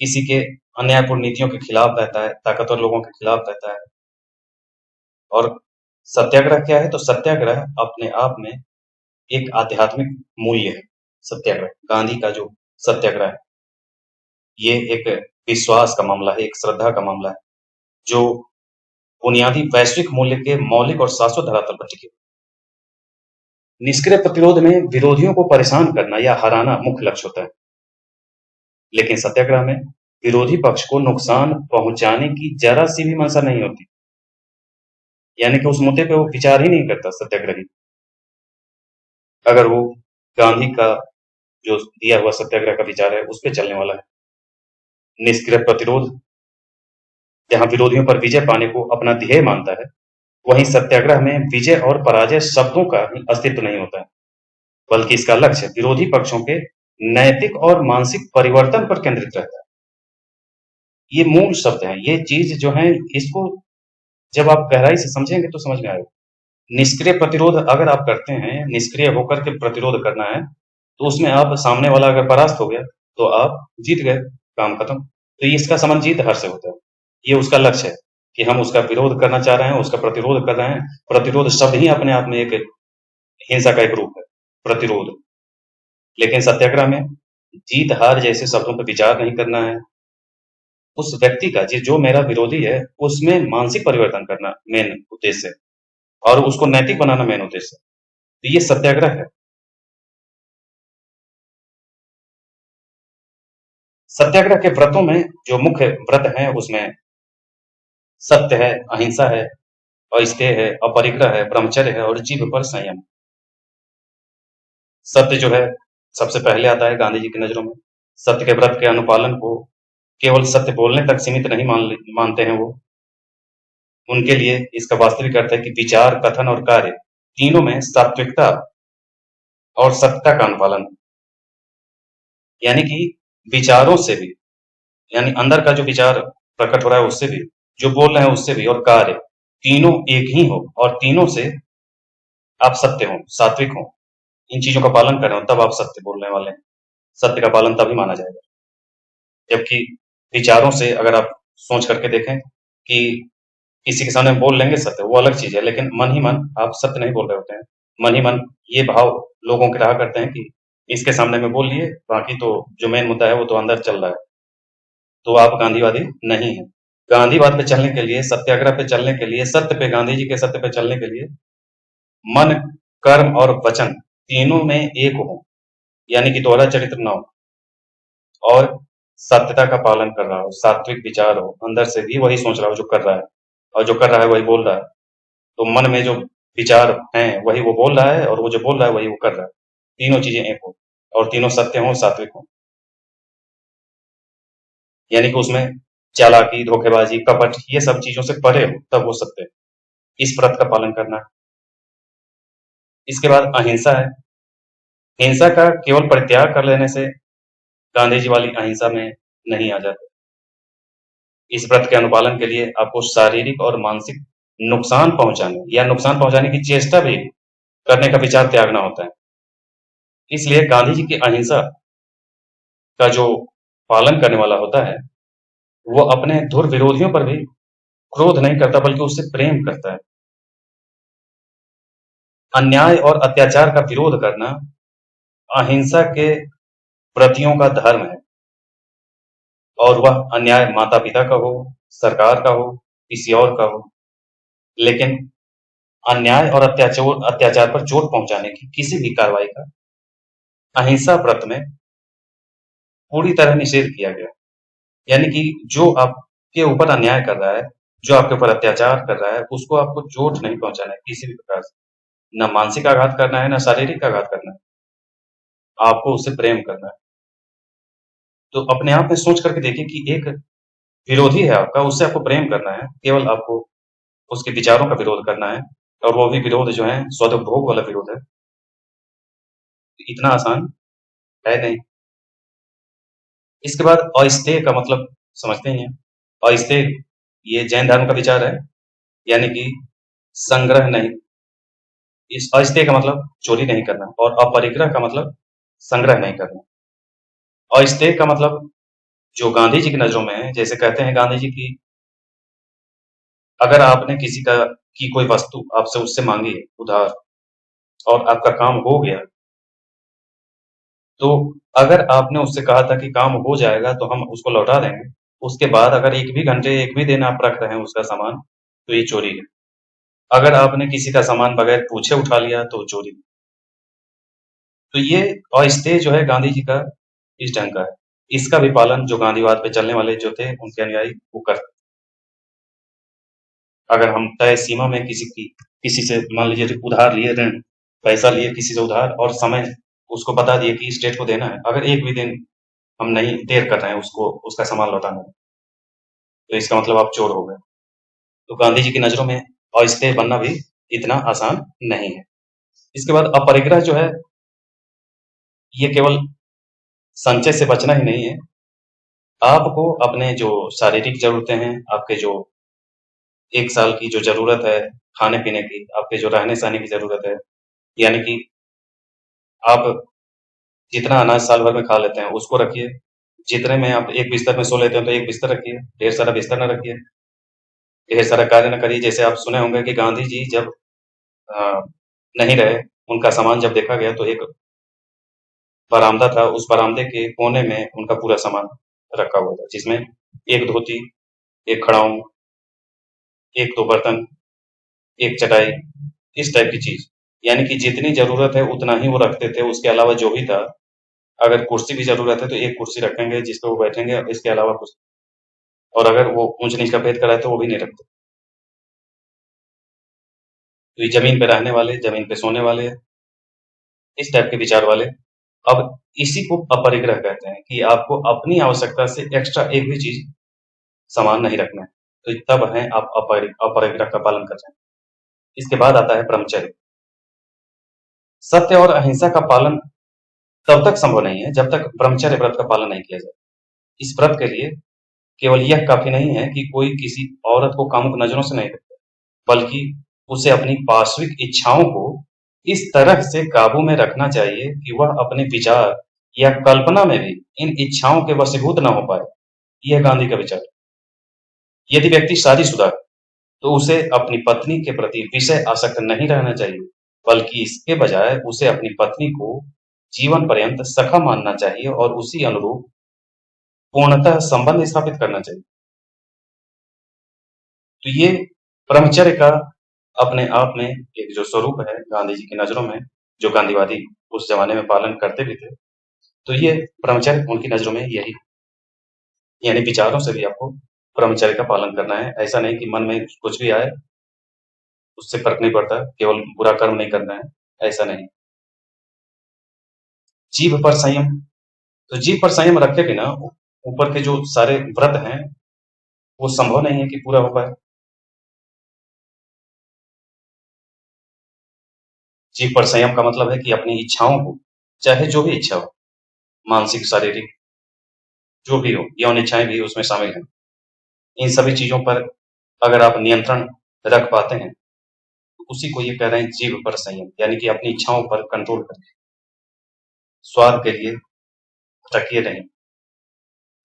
Speaker 1: किसी के अन्यायपूर्ण नीतियों के खिलाफ रहता है, ताकतवर लोगों के खिलाफ रहता है। और सत्याग्रह क्या है? तो सत्याग्रह अपने आप में एक आध्यात्मिक मूल्य है। सत्याग्रह, गांधी का जो सत्याग्रह है, ये एक विश्वास का मामला है, एक श्रद्धा का मामला है, जो बुनियादी वैश्विक मूल्य के मौलिक और शाश्वत धरातल पर टिके। निष्क्रिय प्रतिरोध में विरोधियों को परेशान करना या हराना मुख्य लक्ष्य होता है, लेकिन सत्याग्रह में विरोधी पक्ष को नुकसान पहुंचाने की जरा सी भी मंशा नहीं होती, यानी कि उस मुद्दे पे वो विचार ही नहीं करता सत्याग्रही। अगर वो गांधी का जो दिया हुआ सत्याग्रह का विचार है उस पर चलने वाला है। निष्क्रिय प्रतिरोध जहां विरोधियों पर विजय पाने को अपना ध्येय मानता है, वहीं सत्याग्रह में विजय और पराजय शब्दों का अस्तित्व नहीं होता है, बल्कि इसका लक्ष्य विरोधी पक्षों के नैतिक और मानसिक परिवर्तन पर केंद्रित रहता है। ये मूल शब्द है, ये चीज जो है, इसको जब आप गहराई से समझेंगे तो समझ में आएगा। निष्क्रिय प्रतिरोध अगर आप करते हैं, निष्क्रिय होकर के प्रतिरोध करना है, तो उसमें आप सामने वाला अगर परास्त हो गया तो आप जीत गए, काम खत्म। तो इसका संबंध जीत हार से होता है। ये उसका लक्ष्य है कि हम उसका विरोध करना चाह रहे हैं, उसका प्रतिरोध कर रहे हैं। प्रतिरोध शब्द ही अपने आप में एक हिंसा का एक रूप है, प्रतिरोध। लेकिन सत्याग्रह में जीत हार जैसे शब्दों पर विचार नहीं करना है। उस व्यक्ति का जो मेरा विरोधी है, उसमें मानसिक परिवर्तन करना मेन उद्देश्य है, और उसको नैतिक बनाना मेन उद्देश्य है। तो ये सत्याग्रह है। सत्याग्रह के व्रतों में जो मुख्य व्रत हैं, उसमें सत्य है, अहिंसा है, अस्तेय है, अपरिग्रह है, ब्रह्मचर्य है और जीभ पर संयम। सत्य जो है सबसे पहले आता है गांधी जी की नजरों में। सत्य के व्रत के अनुपालन को केवल सत्य बोलने तक सीमित नहीं मानते हैं वो। उनके लिए इसका वास्तविक अर्थ है कि विचार, कथन और कार्य तीनों में सात्विकता और सत्यता का अनुपालन, यानी कि विचारों से भी, यानी अंदर का जो विचार प्रकट हो रहा है उससे भी, जो बोल रहे हैं उससे भी, और कार्य तीनों एक ही हो, और तीनों से आप सत्य हो, सात्विक हो, इन चीजों का पालन कर रहे हो, तब आप सत्य बोलने वाले हैं। सत्य का पालन तभी माना जाएगा। जबकि विचारों से अगर आप सोच करके देखें कि किसी के सामने बोल लेंगे सत्य, वो अलग चीज है, लेकिन मन ही मन आप सत्य नहीं बोल रहे होते हैं। मन ही मन ये भाव लोगों के रहा करते हैं कि इसके सामने में बोल लिए, बाकी तो जो मेन मुद्दा है वो तो अंदर चल रहा है। तो आप गांधीवादी नहीं है। गांधीवाद पे चलने के लिए, सत्याग्रह पे चलने के लिए, सत्य पे, गांधी जी के सत्य पे चलने के लिए मन, कर्म और वचन तीनों में एक हो, यानी कि दोहरा चरित्र ना हो, और सत्यता का पालन कर रहा हो, सात्विक विचार हो, अंदर से भी वही सोच रहा हो जो कर रहा है, और जो कर रहा है वही बोल रहा है। तो मन में जो विचार हैं वही वो बोल रहा है, और वो जो बोल रहा है वही वो कर रहा है। तीनों चीजें एक हो, और तीनों सत्य हो, सात्विक हो, यानी कि उसमें चालाकी, धोखेबाजी, कपट, ये सब चीजों से परे हो, तब वो सत्य है। इस व्रत का पालन करना है। इसके बाद अहिंसा है। हिंसा का केवल परित्याग कर लेने से गांधी जी वाली अहिंसा में नहीं आ जाते। इस व्रत के अनुपालन के लिए आपको शारीरिक और मानसिक नुकसान पहुंचाने या नुकसान पहुंचाने की चेष्टा भी करने का विचार त्यागना होता है। इसलिए गांधी जी की अहिंसा का जो पालन करने वाला होता है, वो अपने धुर विरोधियों पर भी क्रोध नहीं करता, बल्कि उससे प्रेम करता है। अन्याय और अत्याचार का विरोध करना अहिंसा के व्रतियों का धर्म है, और वह अन्याय माता पिता का हो, सरकार का हो, किसी और का हो। लेकिन अन्याय और अत्याचार पर चोट पहुंचाने की किसी भी कार्रवाई का अहिंसा व्रत में पूरी तरह निषेध किया गया। यानी कि जो आपके ऊपर अन्याय कर रहा है, जो आपके ऊपर अत्याचार कर रहा है उसको आपको चोट नहीं पहुंचाना है किसी भी प्रकार से। ना मानसिक आघात करना है, ना शारीरिक आघात करना है। आपको उससे प्रेम करना है। तो अपने आप में सोच करके देखिए कि एक विरोधी है आपका, उससे आपको प्रेम करना है। केवल आपको उसके विचारों का विरोध करना है, और वो भी विरोध जो है सदुपभोग वाला विरोध है। इतना आसान है नहीं। इसके बाद अस्तेय का मतलब समझते ही हैं। अस्तेय ये जैन धर्म का विचार है, यानी कि संग्रह नहीं। इस अस्तेय का मतलब चोरी नहीं करना, और अपरिग्रह का मतलब संग्रह नहीं करना। अस्तेय का मतलब जो गांधी जी की नजरों में है, जैसे कहते हैं गांधी जी की, अगर आपने किसी का की कोई वस्तु आपसे उससे मांगी है उधार, और आपका काम हो गया, तो अगर आपने उससे कहा था कि काम हो जाएगा तो हम उसको लौटा देंगे, उसके बाद अगर एक भी घंटे एक भी दिन आप रख रहे हैं उसका सामान, तो ये चोरी है। अगर आपने किसी का सामान बगैर पूछे उठा लिया तो चोरी। तो ये अस्तेय जो है गांधी जी का इस ढंग का है। इसका भी पालन जो गांधीवाद पे चलने वाले जो थे उनके अनुयायी वो करते। अगर हम तय सीमा में किसी से मान लीजिए उधार लिए ऋण, पैसा लिए किसी से उधार, और समय उसको बता दिए कि इस डेट को देना है, अगर एक भी दिन हम नहीं देर कर रहे हैं उसको उसका सामान लौटाने में, तो इसका मतलब आप चोर हो गए। तो गांधी जी की नजरों में अस्तेय बनना भी इतना आसान नहीं है। इसके बाद अपरिग्रह जो है, ये केवल संचय से बचना ही नहीं है। आपको अपने जो शारीरिक जरूरतें हैं, आपके जो 1 साल की जो जरूरत है खाने पीने की, आपके जो रहने सहने की जरूरत है, यानी कि आप जितना अनाज साल भर में खा लेते हैं उसको रखिए। जितने में आप एक बिस्तर में सो लेते हैं तो एक बिस्तर रखिए, ढेर सारा बिस्तर न रखिए। ढेर सारा कार्य न करिए। जैसे आप सुने होंगे कि गांधी जी जब अ, नहीं रहे, उनका सामान जब देखा गया तो एक बरामदा था, उस बरामदे के कोने में उनका पूरा सामान रखा हुआ था, जिसमें एक धोती, एक खड़ाऊं, एक दो बर्तन, एक चटाई, इस टाइप की चीज। यानी कि जितनी जरूरत है उतना ही वो रखते थे, उसके अलावा जो भी था, अगर कुर्सी की जरूरत है तो एक कुर्सी रखेंगे जिस पे वो बैठेंगे, इसके अलावा कुछ। और अगर वो ऊंच नीच का भेद कराए तो वो भी नहीं रखते। तो ये जमीन पे रहने वाले, जमीन पे सोने वाले, इस टाइप के विचार वाले। अब इसी को अपरिग्रह कहते हैं, कि आपको अपनी आवश्यकता से एक्स्ट्रा एक भी चीज सामान नहीं रखना है। तो तब है आप अपरिग्रह का पालन कर रहे हैं। इसके बाद आता है ब्रह्मचर्य। सत्य और अहिंसा का पालन तब तक संभव नहीं है जब तक ब्रह्मचर्य व्रत का पालन नहीं किया जाए। इस व्रत के लिए केवल यह काफी नहीं है कि कोई किसी औरत को कामुक नजरों से नहीं देखता, बल्कि उसे अपनी पार्श्विक इच्छाओं को इस तरह से काबू में रखना चाहिए कि वह अपने विचार या कल्पना में भी इन इच्छाओं के वशीभूत न हो पाए। यह गांधी का विचार है। यदि व्यक्ति शादीशुदा है तो उसे अपनी पत्नी के प्रति विषय आसक्त नहीं रहना चाहिए, बल्कि इसके बजाय उसे अपनी पत्नी को जीवन पर्यंत सखा मानना चाहिए और उसी अनुरूप पूर्णतः संबंध स्थापित करना चाहिए। तो ये ब्रह्मचर्य का अपने आप में एक जो स्वरूप है गांधी जी की नजरों में, जो गांधीवादी उस जमाने में पालन करते भी थे, तो ये ब्रह्मचर्य उनकी नजरों में यही, यानी विचारों से भी आपको ब्रह्मचर्य का पालन करना है। ऐसा नहीं कि मन में कुछ भी आए उससे फर्क नहीं पड़ता, केवल बुरा कर्म नहीं करना है, ऐसा नहीं। जीभ पर संयम। तो जीभ पर संयम रखे बिना ऊपर के जो सारे व्रत हैं वो संभव नहीं है कि पूरा हो पाए। जीभ पर संयम का मतलब है कि अपनी इच्छाओं को, चाहे जो भी इच्छा हो, मानसिक शारीरिक जो भी हो, यौन इच्छाएं भी उसमें शामिल हैं, इन सभी चीजों पर अगर आप नियंत्रण रख पाते हैं तो उसी को ये कह रहे हैं जीभ पर संयम, यानी कि अपनी इच्छाओं पर कंट्रोल करें। स्वाद के लिए रखिए नहीं।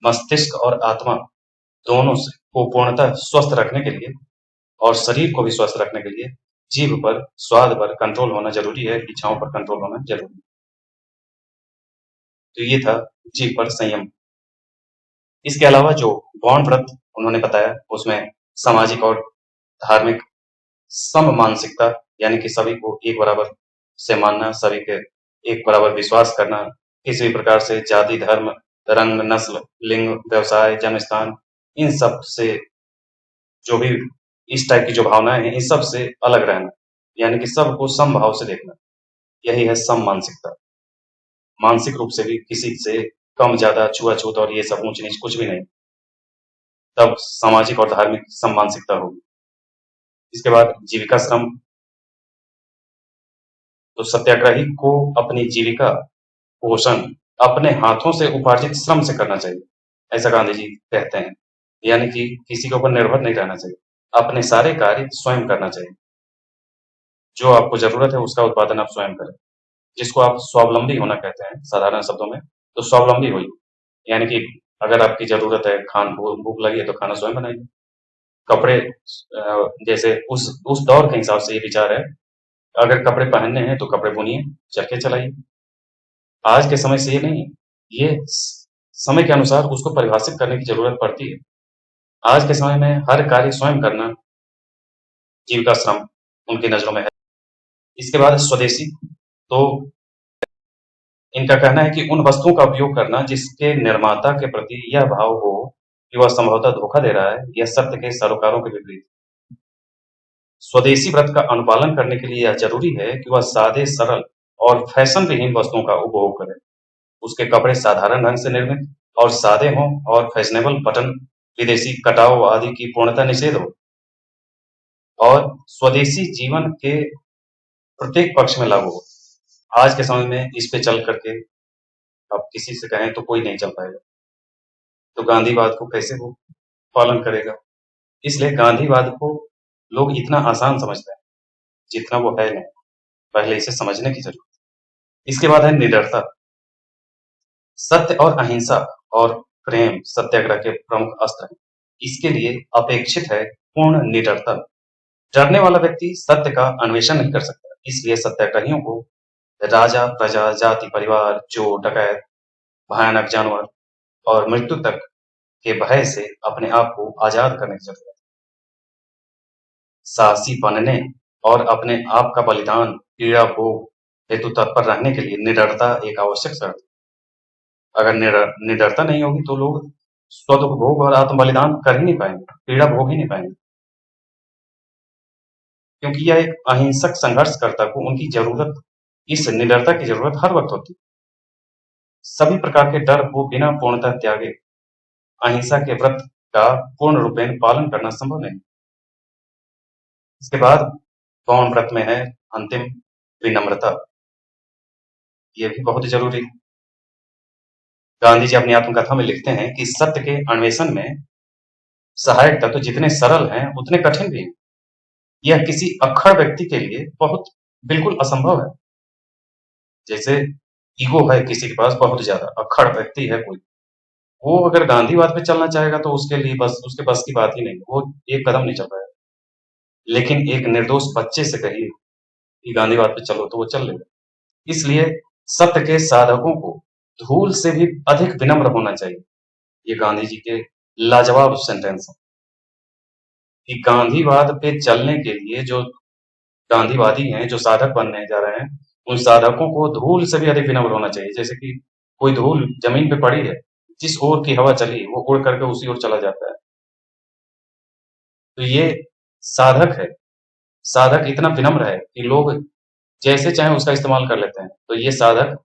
Speaker 1: मस्तिष्क और आत्मा दोनों से को पूर्णतः स्वस्थ रखने के लिए और शरीर को भी स्वस्थ रखने के लिए जीभ पर, स्वाद पर कंट्रोल होना जरूरी है, इच्छाओं पर कंट्रोल होना जरूरी है। तो ये था जीभ पर संयम। इसके अलावा जो गौण व्रत उन्होंने बताया उसमें सामाजिक और धार्मिक सम मानसिकता, यानी कि सभी को एक बराबर से मानना, सभी के एक बराबर विश्वास करना, किसी भी प्रकार से जाति, धर्म, रंग, नस्ल, लिंग, व्यवसाय, जन्म स्थान, इन सब से जो भी इस टाइप की जो भावनाएं हैं, इन सब से अलग रहना, यानी कि सबको समभाव से देखना, यही है सम मानसिकता। मानसिक रूप से भी किसी से कम ज्यादा छुआछूत और ये सब ऊंच नीच कुछ भी नहीं, तब सामाजिक और धार्मिक सम मानसिकता होगी। इसके बाद जीविका श्रम, तो सत्याग्रही को अपनी जीविका पोषण अपने हाथों से उपार्जित श्रम से करना चाहिए, ऐसा गांधी जी कहते हैं। यानी कि किसी के ऊपर निर्भर नहीं रहना चाहिए, अपने सारे कार्य स्वयं करना चाहिए। जो आपको जरूरत है उसका उत्पादन आप स्वयं करें, जिसको आप स्वावलंबी होना कहते हैं साधारण शब्दों में। तो स्वावलंबी होइए, यानी कि अगर आपकी जरूरत है भूख लगी है तो खाना स्वयं बनाइए। कपड़े जैसे उस दौर के हिसाब से ये विचार है, अगर कपड़े पहनने हैं तो कपड़े बुनिए, चरखे चलाइए। आज के समय से ये नहीं है, ये समय के अनुसार उसको परिभाषित करने की जरूरत पड़ती है। आज के समय में हर कार्य स्वयं करना जीविका श्रम उनकी नजरों में है। इसके बाद स्वदेशी, तो इनका कहना है कि उन वस्तुओं का उपयोग करना जिसके निर्माता के प्रति यह भाव हो कि वह संभवतः धोखा दे रहा है, यह सत्य के सरोकारों के विपरीत। स्वदेशी व्रत का अनुपालन करने के लिए यह जरूरी है कि वह सादे, सरल और फैशन विहीन वस्तुओं का उपभोग करे। उसके कपड़े साधारण ढंग से निर्मित और सादे हों और फैशनेबल बटन, विदेशी कटाव आदि की पूर्णतः निषेध हो, और स्वदेशी जीवन के प्रत्येक पक्ष में लागू हो। आज के समय में इस पे चल करके अब किसी से कहें तो कोई नहीं चल पाएगा, तो गांधीवाद को कैसे वो पालन करेगा? इसलिए गांधीवाद को लोग इतना आसान समझते हैं जितना वो है नहीं, पहले इसे समझने की जरूरत है। इसके बाद है निडरता। सत्य और अहिंसा और प्रेम सत्याग्रह के प्रमुख अस्त्र हैं। इसके लिए अपेक्षित है पूर्ण निडरता। डरने वाला व्यक्ति सत्य का अन्वेषण नहीं कर सकता, इसलिए सत्याग्रहियों को राजा, प्रजा, जाति, परिवार, चोर, डकैत, भयानक जानवर और मृत्यु तक के भय से अपने आप को आजाद करने की जरूरत है। साहसी बनने और अपने आप का बलिदान, पीड़ा भोग हेतु तत्पर रहने के लिए निडरता एक आवश्यक शर्त है। अगर निडरता नहीं होगी तो लोग स्वदुख भोग और आत्म बलिदान कर ही नहीं पाएंगे, पीड़ा भोग ही नहीं पाएंगे, क्योंकि यह एक अहिंसक संघर्षकर्ता को उनकी जरूरत, इस निडरता की जरूरत हर वक्त होती है। सभी प्रकार के डर को बिना पूर्णतः त्यागे अहिंसा के व्रत का पूर्ण रूपेण पालन करना संभव नहीं। इसके बाद गौण व्रत में है अंतिम विनम्रता, ये भी बहुत जरूरी। गांधी जी अपनी आत्मकथा में लिखते हैं कि सत्य के अन्वेषण में सहायक तत्व जितने सरल हैं उतने कठिन भी हैं। यह किसी अक्खड़ व्यक्ति के लिए बहुत बिल्कुल असंभव है। जैसे ईगो है किसी के पास बहुत ज्यादा, अक्खड़ व्यक्ति है कोई, वो अगर गांधीवाद पे चलना चाहेगा तो उसके लिए बस उसके बस की बात ही नहीं, वो एक कदम नहीं चल पाएगा। लेकिन एक निर्दोष बच्चे से कहिए कि गांधीवाद पे चलो तो वो चल लेगा। इसलिए सत्य के साधकों को धूल से भी अधिक विनम्र होना चाहिए। ये गांधी जी के लाजवाब सेंटेंस है कि गांधीवाद पे चलने के लिए जो गांधीवादी हैं, जो साधक बनने जा रहे हैं, उन साधकों को धूल से भी अधिक विनम्र होना चाहिए। जैसे कि कोई धूल जमीन पे पड़ी है, जिस ओर की हवा चली वो उड़ करके उसी ओर चला जाता है। तो ये साधक है, साधक इतना विनम्र है कि लोग जैसे चाहे उसका इस्तेमाल कर लेते हैं। तो ये साधक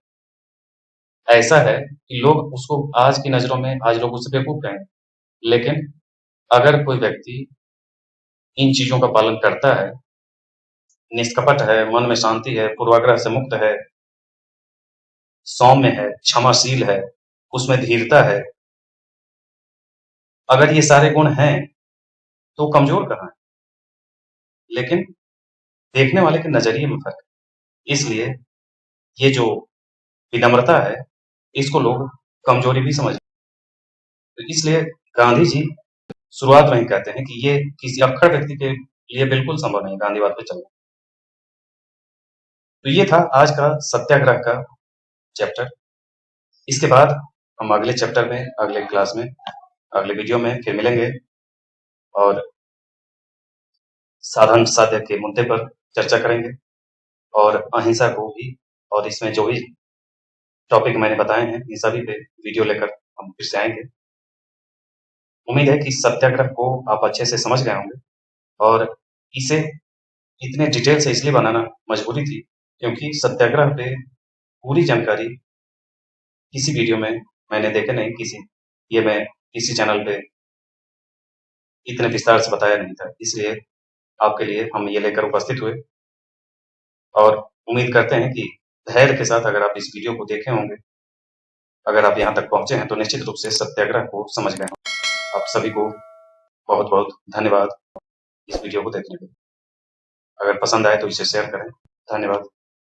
Speaker 1: ऐसा है कि लोग उसको आज की नजरों में, आज लोग उसे बेवकूफ कहेंगे, लेकिन अगर कोई व्यक्ति इन चीजों का पालन करता है, निष्कपट है, मन में शांति है, पूर्वाग्रह से मुक्त है, सौम्य है, क्षमाशील है, उसमें धीरता है, अगर ये सारे गुण हैं तो कमजोर कहाँ है? लेकिन देखने वाले के नजरिए में फर्क है। इसलिए ये जो विनम्रता है, इसको लोग कमजोरी भी समझ, तो इसलिए गांधी जी शुरुआत में ही कहते हैं कि ये किसी अक्खड़ व्यक्ति के लिए बिल्कुल संभव नहीं गांधीवाद पे चलना। तो ये था आज का सत्याग्रह का चैप्टर। इसके बाद हम अगले चैप्टर में, अगले क्लास में, अगले वीडियो में फिर मिलेंगे और साधन साध्य के मुद्दे पर चर्चा करेंगे और अहिंसा को भी, और इसमें जो भी टॉपिक मैंने बताए हैं इन सभी पे वीडियो लेकर हम फिर से आएंगे। उम्मीद है कि सत्याग्रह को आप अच्छे से समझ गए होंगे और इसे इतने डिटेल से इसलिए बनाना मजबूरी थी क्योंकि सत्याग्रह पे पूरी जानकारी किसी वीडियो में मैंने देखा नहीं, ये मैं किसी चैनल पे इतने विस्तार से बताया नहीं था, इसलिए आपके लिए हम ये लेकर उपस्थित हुए और उम्मीद करते हैं कि धैर्य के साथ अगर आप इस वीडियो को देखे होंगे, अगर आप यहाँ तक पहुंचे हैं तो निश्चित रूप से सत्याग्रह को समझ गए होंगे। आप सभी को बहुत बहुत धन्यवाद इस वीडियो को देखने के लिए। अगर पसंद आए तो इसे शेयर करें। धन्यवाद।